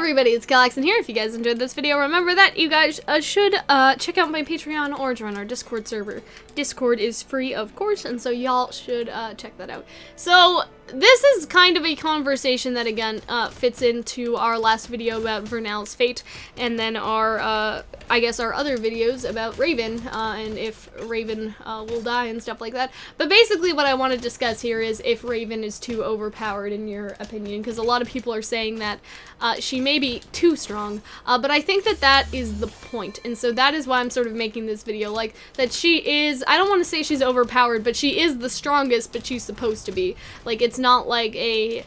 everybody, it's Calxiyn here. If you guys enjoyed this video, remember that you guys should check out my Patreon or join our Discord server. Discord is free, of course, and so y'all should check that out. So, this is kind of a conversation that, again, fits into our last video about Vernell's fate, and then our, I guess, our other videos about Raven, and if Raven will die and stuff like that. But basically what I want to discuss here is if Raven is too overpowered in your opinion, because a lot of people are saying that she may be too strong, but I think that that is the point, and so that is why I'm sort of making this video, like, that she is, I don't want to say she's overpowered, but she is the strongest, but she's supposed to be. Like, it's not like a,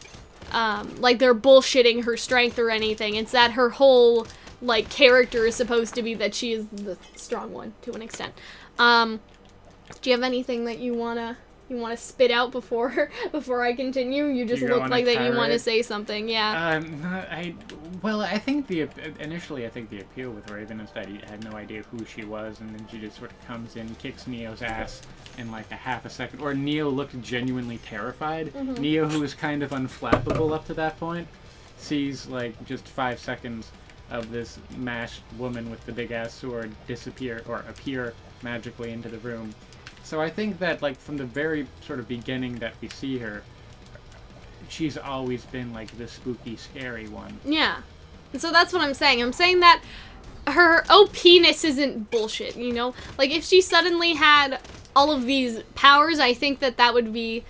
like they're bullshitting her strength or anything, it's that her whole, like, character is supposed to be that she is the strong one, to an extent. Do you have anything that you wanna spit out before I continue? You just look like that you want to say something, yeah. Well, I think initially I think the appeal with Raven is that he had no idea who she was, and then she just sort of comes in, kicks Neo's ass in like a half a second, or Neo looked genuinely terrified. Neo, who was kind of unflappable up to that point, sees like just 5 seconds of this masked woman with the big ass sword disappear, or appear magically into the room. So I think that, like, from the very sort of beginning that we see her, she's always been, like, the spooky, scary one. Yeah. And so that's what I'm saying. I'm saying that her OP-ness isn't bullshit, you know? Like, if she suddenly had all of these powers, I think that that would be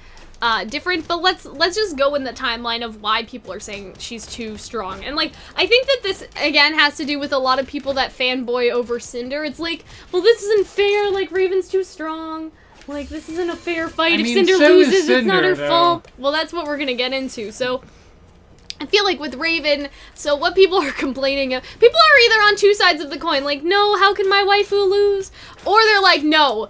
different, but let's just go in the timeline of why people are saying she's too strong. And, like, I think that this, again, has to do with a lot of people that fanboy over Cinder. It's like, well, this isn't fair, like, Raven's too strong. Like, this isn't a fair fight. If Cinder loses, it's not her fault. Well, that's what we're gonna get into. So, I feel like with Raven, so what people are complaining of, people are either on two sides of the coin, like, no, how can my waifu lose? Or they're like, no,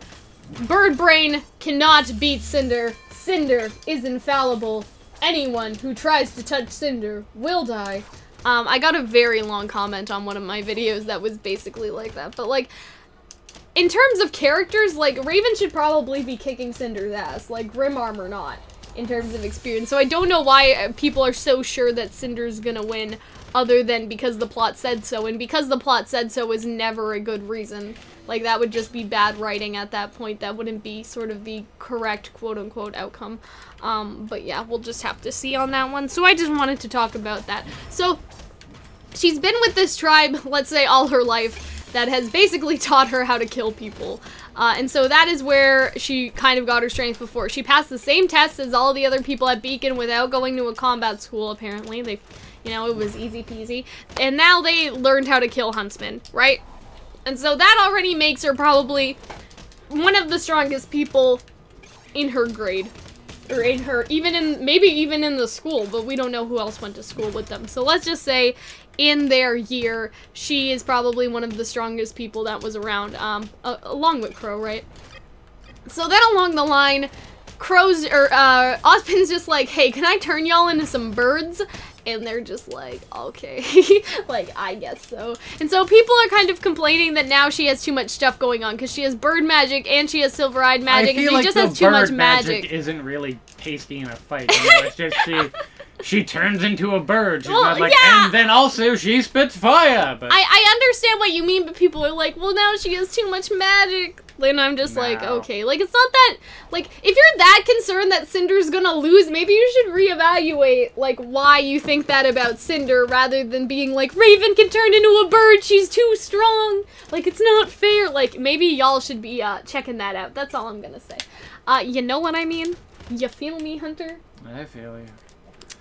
Bird Brain cannot beat Cinder. Cinder is infallible. Anyone who tries to touch Cinder will die. I got a very long comment on one of my videos that was basically like that, but, like, in terms of characters, like, Raven should probably be kicking Cinder's ass, like, Grim Armor not, in terms of experience. So I don't know why people are so sure that Cinder's gonna win, other than because the plot said so, and because the plot said so is never a good reason. Like, that would just be bad writing at that point. That wouldn't be sort of the correct quote-unquote outcome. But yeah, we'll just have to see on that one. So I just wanted to talk about that. So, she's been with this tribe, let's say, all her life, that has basically taught her how to kill people. And so that is where she kind of got her strength before. She passed the same tests as all the other people at Beacon without going to a combat school, apparently. They, you know, it was easy peasy. And now they learned how to kill huntsmen, right? And so that already makes her probably one of the strongest people in her grade. Or in her, maybe even in the school, but we don't know who else went to school with them. So let's just say in their year, she is probably one of the strongest people that was around, along with Crow, right? So then along the line, Ozpin's just like, hey, can I turn y'all into some birds? And they're just like, okay, like, I guess so. And so people are kind of complaining that now she has too much stuff going on, because she has bird magic and she has silver-eyed magic, and she just has too much magic. Isn't really tasty in a fight, you know? It's just she turns into a bird. She's not like, yeah. And then also she spits fire. But I understand what you mean, but people are like, well, now she has too much magic. And I'm just like, okay, like, it's not that, like, if you're that concerned that Cinder's gonna lose, maybe you should reevaluate, like, why you think that about Cinder, rather than being like, Raven can turn into a bird, she's too strong, like, it's not fair. Like, maybe y'all should be, checking that out. That's all I'm gonna say. You know what I mean? You feel me, Hunter? I feel you.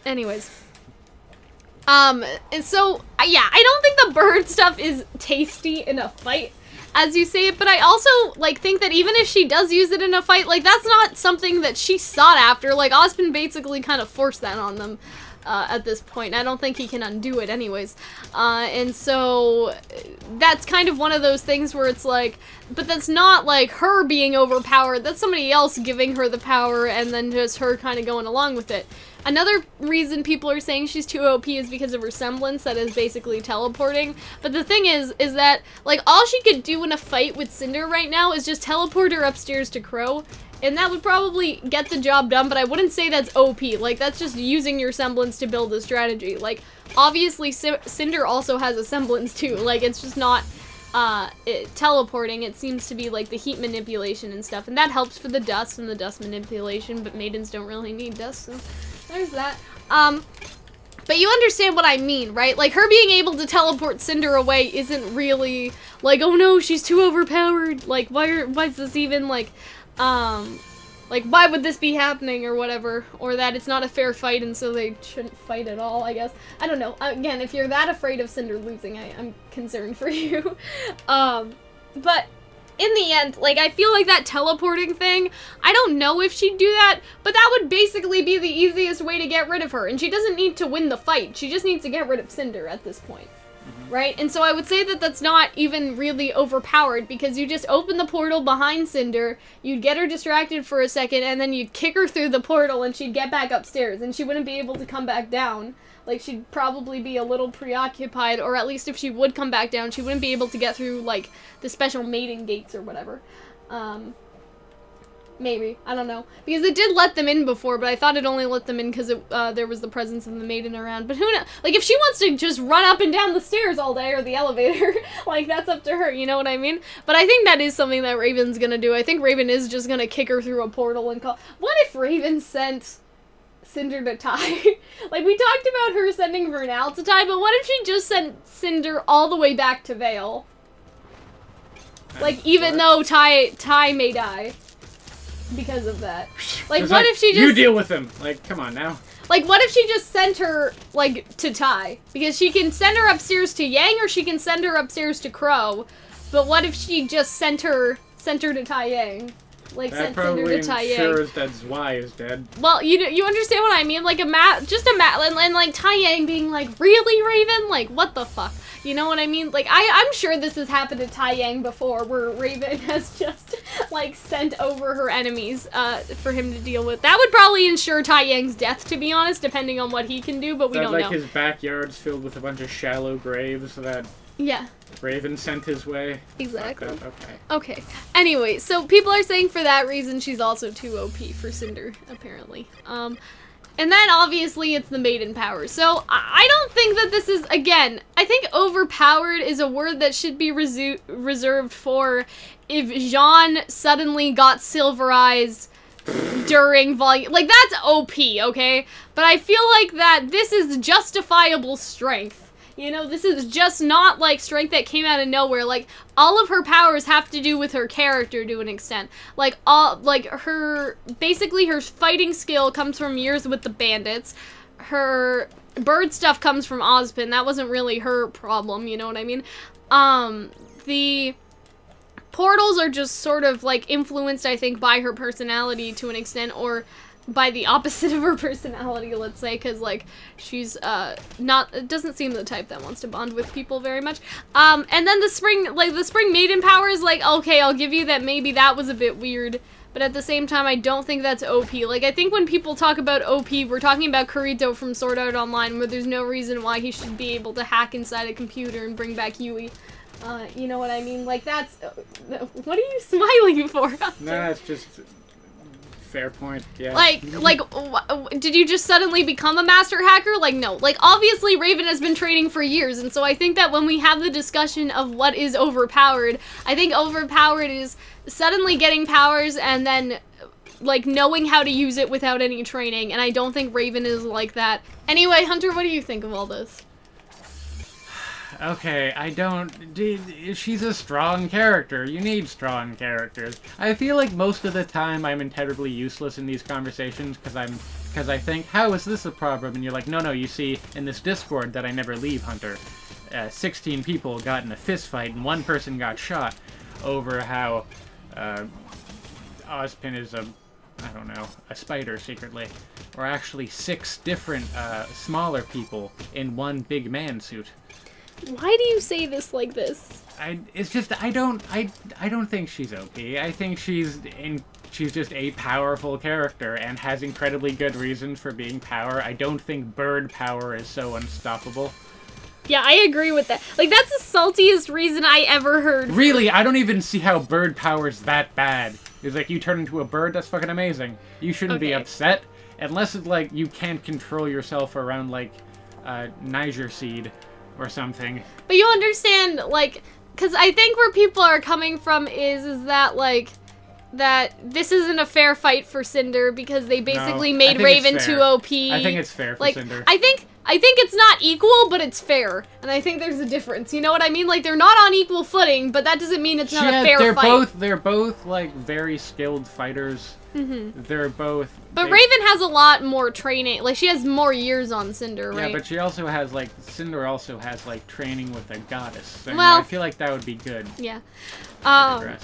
Anyways. And so, yeah, I don't think the bird stuff is tasty in a fight, as you say it, but I also, like, think that even if she does use it in a fight, like, that's not something that she sought after. Like, Ozpin basically kind of forced that on them at this point. I don't think he can undo it anyways. And so that's kind of one of those things where it's like, but that's not, like, her being overpowered. That's somebody else giving her the power and then just her kind of going along with it. Another reason people are saying she's too OP is because of her semblance that is basically teleporting. But the thing is that, like, all she could do in a fight with Cinder right now is just teleport her upstairs to Crow, And that would probably get the job done, but I wouldn't say that's OP. Like, that's just using your semblance to build a strategy. Like, obviously, Cinder also has a semblance, too. Like, it's just not, teleporting. It seems to be, like, the heat manipulation and stuff. And that helps for the dust and the dust manipulation, but maidens don't really need dust, so there's that. But you understand what I mean, right? Like, her being able to teleport Cinder away isn't really, like, oh no, she's too overpowered. Like, why is this even, like, why would this be happening or whatever? Or that it's not a fair fight and so they shouldn't fight at all, I guess. I don't know. Again, if you're that afraid of Cinder losing, I'm concerned for you. But in the end, like, I feel like that teleporting thing, I don't know if she'd do that, but that would basically be the easiest way to get rid of her. And she doesn't need to win the fight. She just needs to get rid of Cinder at this point. Right? And so I would say that that's not even really overpowered, because you just open the portal behind Cinder, you'd get her distracted for a second, and then you'd kick her through the portal and she'd get back upstairs, and she wouldn't be able to come back down. Like, she'd probably be a little preoccupied, or at least if she would come back down, she wouldn't be able to get through, like, the special maiden gates or whatever. Maybe. I don't know. Because it did let them in before, but I thought it only let them in because there was the presence of the maiden around. But who knows? Like, if she wants to just run up and down the stairs all day, or the elevator, like, that's up to her, you know what I mean? But I think that is something that Raven's gonna do. I think Raven is just gonna kick her through a portal and call... What if Raven sent Cinder to Tai? Like, we talked about her sending Vernal to Tai, but what if she just sent Cinder all the way back to Vale? Like, even though Tai may die. Because of that. Like, what if she just... You deal with him! Like, come on now. Like, what if she just sent her, like, to Tai? Because she can send her upstairs to Yang, or she can send her upstairs to Crow. But what if she just sent her to Tai Yang? Like, that sent Cinder to Tai Yang. probably ensures that Zwei is dead. Well, you understand what I mean? Like, and like, Tai Yang being like, really, Raven? Like, what the fuck? You know what I mean? Like, I'm sure this has happened to Tai Yang before, where Raven has just, like, sent over her enemies, for him to deal with. That would probably ensure Tai Yang's death, to be honest, depending on what he can do, but we don't know. Like, his backyard's filled with a bunch of shallow graves that... Yeah. Raven sent his way. Exactly. Okay. Okay. Anyway, so people are saying for that reason she's also too OP for Cinder, apparently. And then, obviously, it's the maiden power. So, I don't think that this is, again, I think overpowered is a word that should be reserved for if Jean suddenly got silver eyes during volume. Like, that's OP, okay? But I feel like that this is justifiable strength. You know, this is just not, like, strength that came out of nowhere. Like, all of her powers have to do with her character to an extent. Like, basically her fighting skill comes from years with the bandits. Her bird stuff comes from Ozpin. That wasn't really her problem, you know what I mean? The portals are just sort of, like, influenced, I think, by her personality to an extent, or... by the opposite of her personality, let's say, because, like, she's, doesn't seem the type that wants to bond with people very much. And then the spring maiden power is, like, okay, I'll give you that maybe that was a bit weird, but at the same time, I don't think that's OP. Like, I think when people talk about OP, we're talking about Kurito from Sword Art Online, where there's no reason why he should be able to hack inside a computer and bring back Yui. You know what I mean? Like, that's, what are you smiling for? Nah, it's just... Fair point, yeah. Like, did you just suddenly become a master hacker? Like, no. Like, obviously, Raven has been training for years, and so I think that when we have the discussion of what is overpowered, I think overpowered is suddenly getting powers and then, like, knowing how to use it without any training, and I don't think Raven is like that. Anyway, Hunter, what do you think of all this? Okay, she's a strong character. You need strong characters. I feel like most of the time I'm entirely useless in these conversations because I think, how is this a problem? And you're like, no, you see, in this Discord that I never leave, Hunter, 16 people got in a fist fight and one person got shot over how Ozpin is a spider secretly. Or actually 6 different smaller people in one big man suit. Why do you say this like this? It's just, I don't think she's OP. I think she's just a powerful character and has incredibly good reasons for being power. I don't think bird power is so unstoppable. Yeah, I agree with that. Like, that's the saltiest reason I ever heard. Really, I don't even see how bird power is that bad. He's like, you turn into a bird, that's fucking amazing. You shouldn't be Okay. upset, unless it's like you can't control yourself around like Niger seed or something. But you understand, like, because I think where people are coming from is that, like, that this isn't a fair fight for Cinder because they basically No, I made think it's Raven fair. too OP. I think it's fair for like, Cinder. I think it's not equal, but it's fair. And I think there's a difference. You know what I mean? Like, they're not on equal footing, but that doesn't mean it's not a fair fight. They're both, like, very skilled fighters. Mm-hmm. They're both... But Raven has a lot more training. Like, she has more years on Cinder, right? Yeah, but she also has, like... Cinder also has, like, training with a goddess. So, Well... I feel like that would be good. Yeah. But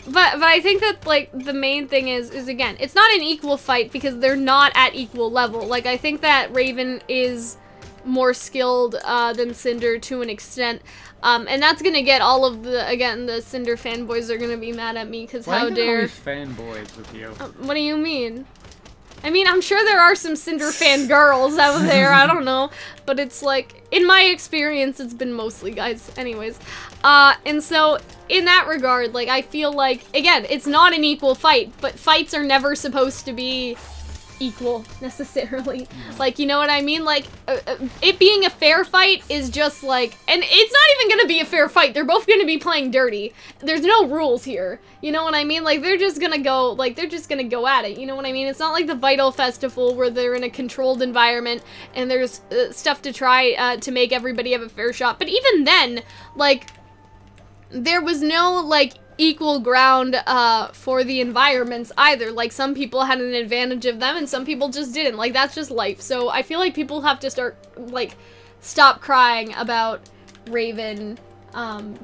But I think that, like, the main thing is again, it's not an equal fight because they're not at equal level. Like, I think that Raven is more skilled than Cinder to an extent. And that's gonna get all of the Cinder fanboys are gonna be mad at me because how dare... always fanboys with you? What do you mean? I mean, I'm sure there are some Cinder fan girls out there, I don't know. But it's like, in my experience, it's been mostly guys. Anyways. And so, in that regard, like, I feel like, again, it's not an equal fight, but fights are never supposed to be equal, necessarily. Like, you know what I mean? Like, it being a fair fight is just like, and it's not even gonna be a fair fight, they're both gonna be playing dirty. There's no rules here, you know what I mean? Like, they're just gonna go, like, they're just gonna go at it, you know what I mean? It's not like the Vital Festival where they're in a controlled environment and there's stuff to try to make everybody have a fair shot. But even then, like, there was no, like, equal ground for the environments either. Like, some people had an advantage of them and some people just didn't. Like, that's just life. So I feel like people have to start, like, stop crying about Raven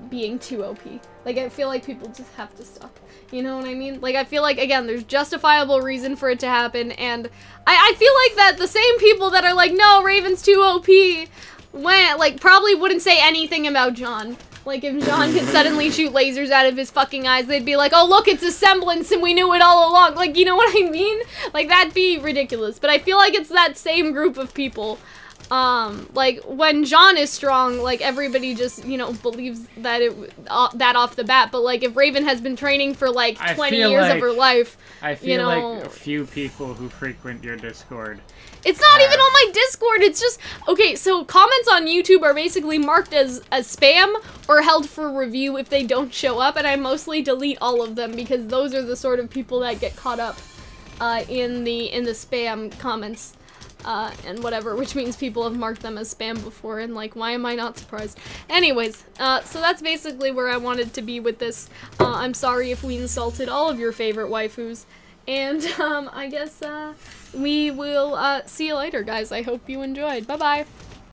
being too OP. Like, I feel like people just have to stop. You know what I mean? Like, I feel like, again, there's justifiable reason for it to happen, and I feel like that the same people that are like, no, Raven's too OP, like, probably wouldn't say anything about John. Like, if John could suddenly shoot lasers out of his fucking eyes, they'd be like, oh, look, it's a semblance, and we knew it all along. Like, you know what I mean? Like, that'd be ridiculous. But I feel like it's that same group of people. Like, when John is strong, like, everybody just, you know, believes that that off the bat. But, like, if Raven has been training for, like, 20 years of her life, I feel you know, like a few people who frequent your Discord. It's not even on my Discord, it's just... Okay, so comments on YouTube are basically marked as spam or held for review if they don't show up, and I mostly delete all of them because those are the sort of people that get caught up in the spam comments and whatever, which means people have marked them as spam before, and like, why am I not surprised? Anyways, so that's basically where I wanted to be with this. I'm sorry if we insulted all of your favorite waifus, and I guess we will see you later, guys. I hope you enjoyed. Bye-bye.